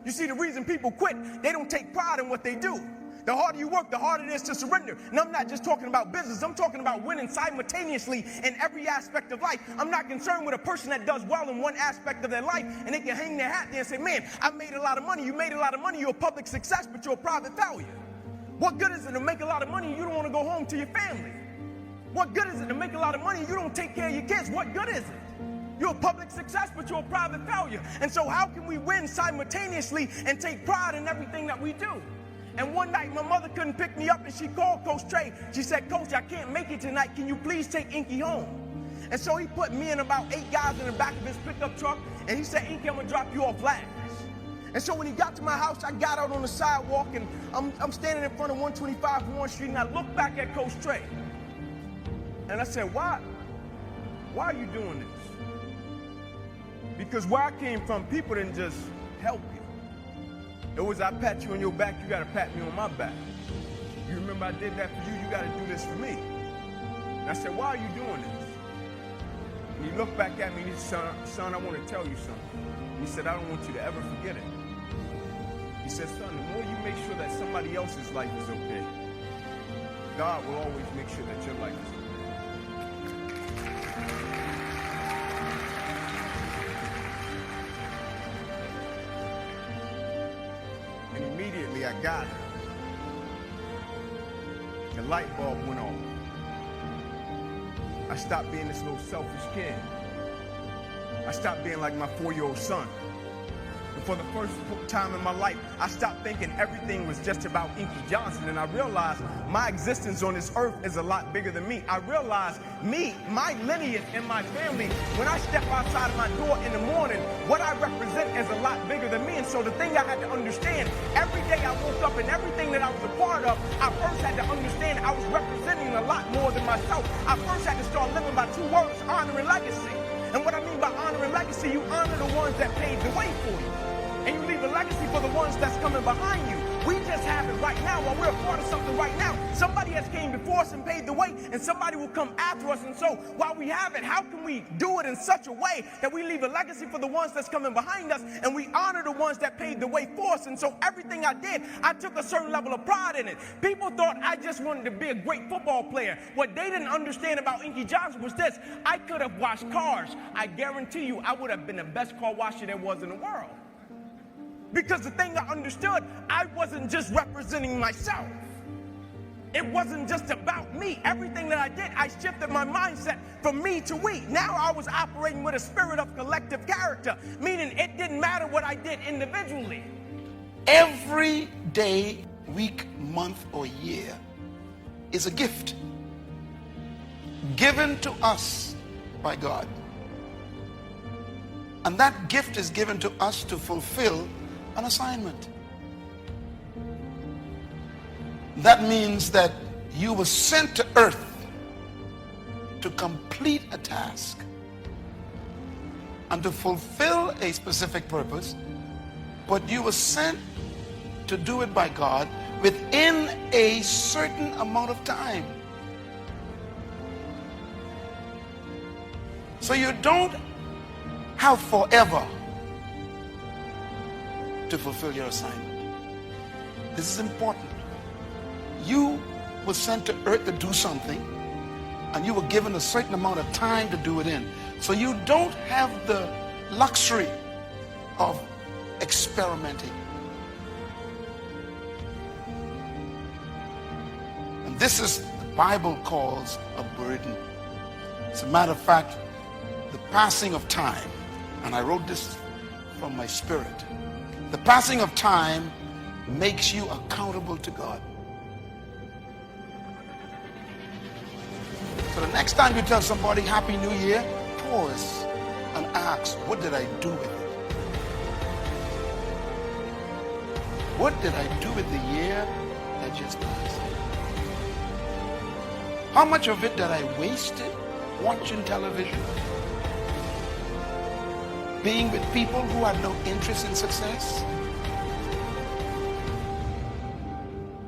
You see, the reason people quit, they don't take pride in what they do. The harder you work, the harder it is to surrender. And I'm not just talking about business. I'm talking about winning simultaneously in every aspect of life. I'm not concerned with a person that does well in one aspect of their life and they can hang their hat there and say, man, I made a lot of money. You made a lot of money. You're a public success, but you're a private failure. What good is it to make a lot of money and you don't want to go home to your family? What good is it to make a lot of money and you don't take care of your kids? What good is it? You're a public success, but you're a private failure. And so how can we win simultaneously and take pride in everything that we do? And one night, my mother couldn't pick me up, and she called Coach Trey. She said, Coach, I can't make it tonight. Can you please take Inky home? And so he put me and about 8 guys in the back of his pickup truck, and he said, Inky, I'm going to drop you off last. And so when he got to my house, I got out on the sidewalk, and I'm standing in front of 125 Warren Street, and I looked back at Coach Trey. And I said, why are you doing this? Because where I came from, people didn't just help you. It was, I pat you on your back, you got to pat me on my back. You remember I did that for you, you got to do this for me. And I said, why are you doing this? And he looked back at me and he said, son, I want to tell you something. He said, I don't want you to ever forget it. He said, son, the more you make sure that somebody else's life is okay, God will always make sure that your life is okay. And immediately I got it. The light bulb went off. I stopped being this little selfish kid. I stopped being like my 4-year-old son. And for the first time in my life, I stopped thinking everything was just about Inky Johnson, and I realized my existence on this earth is a lot bigger than me. I realized my lineage and my family, when I step outside of my door in the morning, what I represent is a lot bigger than me. And so the thing I had to understand, every day I woke up and everything that I was a part of, I first had to understand I was representing a lot more than myself. I first had to start living by 2 words, honor and legacy. And what I mean by honor and legacy, you honor the ones that paved the way for you. And you leave a legacy for the ones that's coming behind you. We just have it right now while we're a part of something right now. Somebody has came before us and paved the way, and somebody will come after us. And so while we have it, how can we do it in such a way that we leave a legacy for the ones that's coming behind us, and we honor the ones that paved the way for us? And so everything I did, I took a certain level of pride in it. People thought I just wanted to be a great football player. What they didn't understand about Inky Johnson was this: I could have washed cars. I guarantee you I would have been the best car washer there was in the world. Because the thing I understood, I wasn't just representing myself. It wasn't just about me. Everything that I did, I shifted my mindset from me to we. Now I was operating with a spirit of collective character, meaning it didn't matter what I did individually. Every day, week, month, or year is a gift given to us by God. And that gift is given to us to fulfill an assignment. That means that you were sent to earth to complete a task and to fulfill a specific purpose, but you were sent to do it by God within a certain amount of time. So you don't have forever to fulfill your assignment. This is important. You were sent to earth to do something, and you were given a certain amount of time to do it in. So you don't have the luxury of experimenting. And this is the Bible calls a burden. As a matter of fact, the passing of time, and I wrote this from my spirit, the passing of time makes you accountable to God. So the next time you tell somebody Happy New Year, pause and ask, what did I do with it? What did I do with the year that just passed? How much of it did I wasted watching television? Being with people who had no interest in success?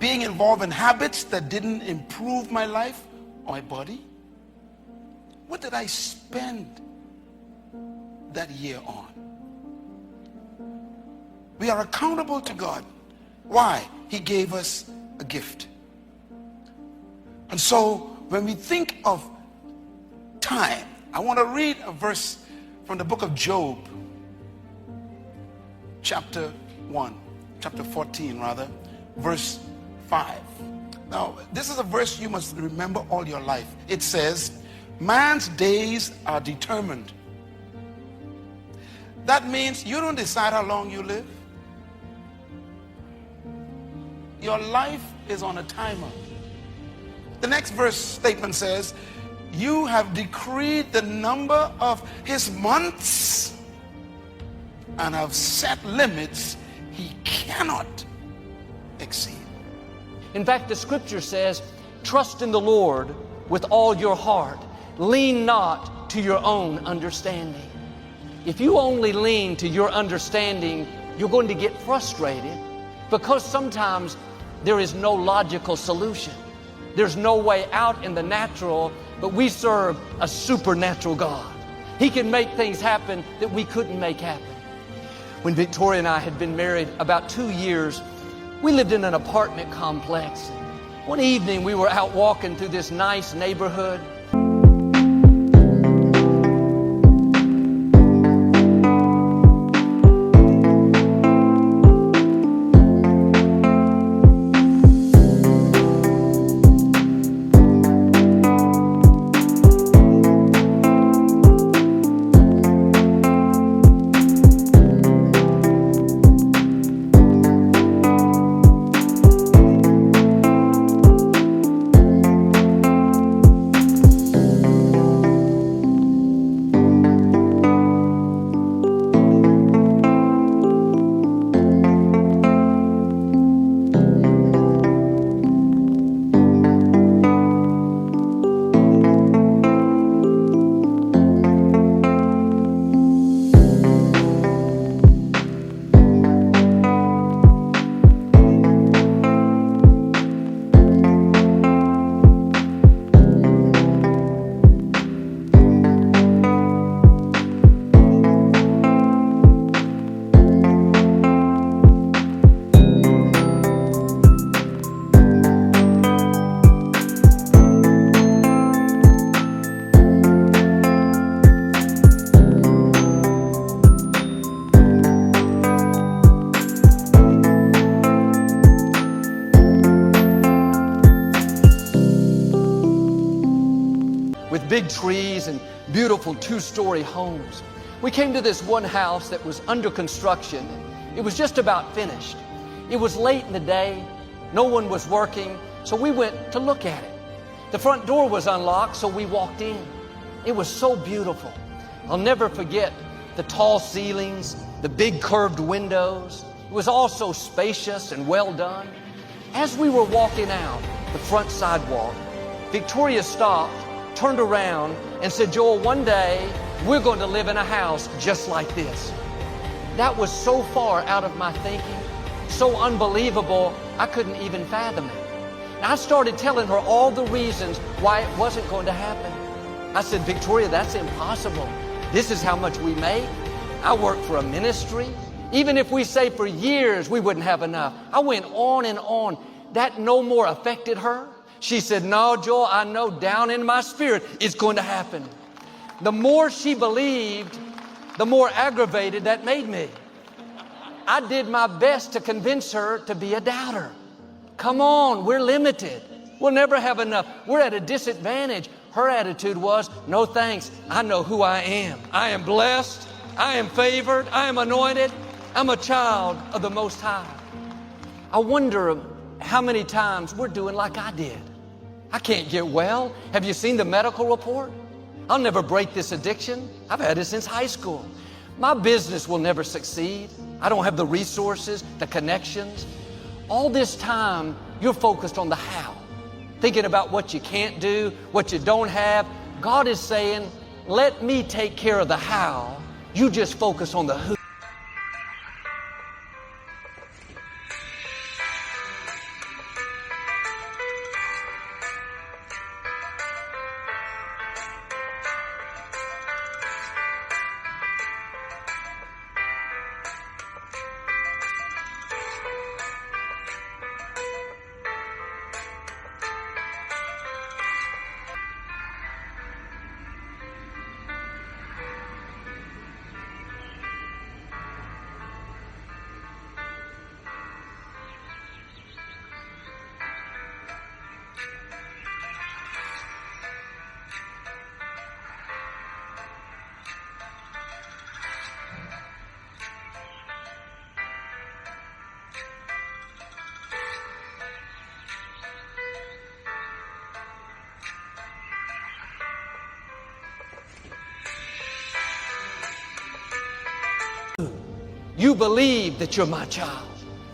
Being involved in habits that didn't improve my life or my body? What did I spend that year on? We are accountable to God. Why? He gave us a gift. And so when we think of time, I want to read a verse from the book of Job, chapter 14 rather, verse 5. Now, this is a verse you must remember all your life. It says, man's days are determined. That means you don't decide how long you live. Your life is on a timer. The next verse statement says, you have decreed the number of his months and have set limits he cannot exceed. In fact, the scripture says, trust in the Lord with all your heart. Lean not to your own understanding. If you only lean to your understanding, you're going to get frustrated because sometimes there is no logical solution. There's no way out in the natural, but we serve a supernatural God. He can make things happen that we couldn't make happen. When Victoria and I had been married about 2 years, we lived in an apartment complex. One evening we were out walking through this nice neighborhood. With big trees and beautiful 2-story homes. We came to this one house that was under construction. It was just about finished. It was late in the day. No one was working, so we went to look at it. The front door was unlocked, so we walked in. It was so beautiful. I'll never forget the tall ceilings, the big curved windows. It was all so spacious and well done. As we were walking out the front sidewalk, Victoria stopped, turned around, and said, Joel, one day we're going to live in a house just like this. That was so far out of my thinking, so unbelievable, I couldn't even fathom it. And I started telling her all the reasons why it wasn't going to happen. I said, Victoria, that's impossible. This is how much we make. I work for a ministry. Even if we say for years we wouldn't have enough. I went on and on. That no more affected her. She said, no, Joel, I know down in my spirit it's going to happen. The more she believed, the more aggravated that made me. I did my best to convince her to be a doubter. Come on, we're limited. We'll never have enough. We're at a disadvantage. Her attitude was, no thanks. I know who I am. I am blessed. I am favored. I am anointed. I'm a child of the Most High. I wonder how many times we're doing like I did. I can't get well. Have you seen the medical report? I'll never break this addiction. I've had it since high school. My business will never succeed. I don't have the resources, the connections. All this time, you're focused on the how, thinking about what you can't do, what you don't have. God is saying, let me take care of the how. You just focus on the who. You believe that you're my child.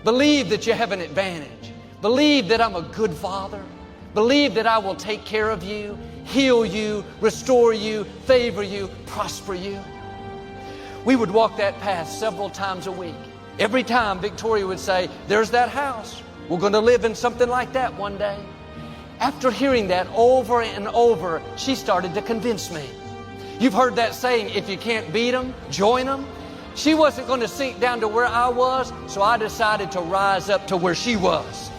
Believe that you have an advantage. Believe that I'm a good father. Believe that I will take care of you, heal you, restore you, favor you, prosper you. We would walk that path several times a week. Every time Victoria would say, there's that house. We're going to live in something like that one day. After hearing that over and over, she started to convince me. You've heard that saying, if you can't beat them, join them. She wasn't going to sink down to where I was, so I decided to rise up to where she was.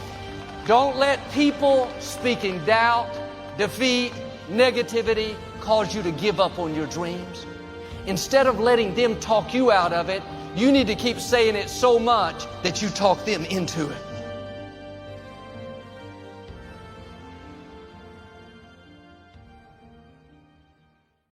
Don't let people speaking doubt, defeat, negativity cause you to give up on your dreams. Instead of letting them talk you out of it, you need to keep saying it so much that you talk them into it.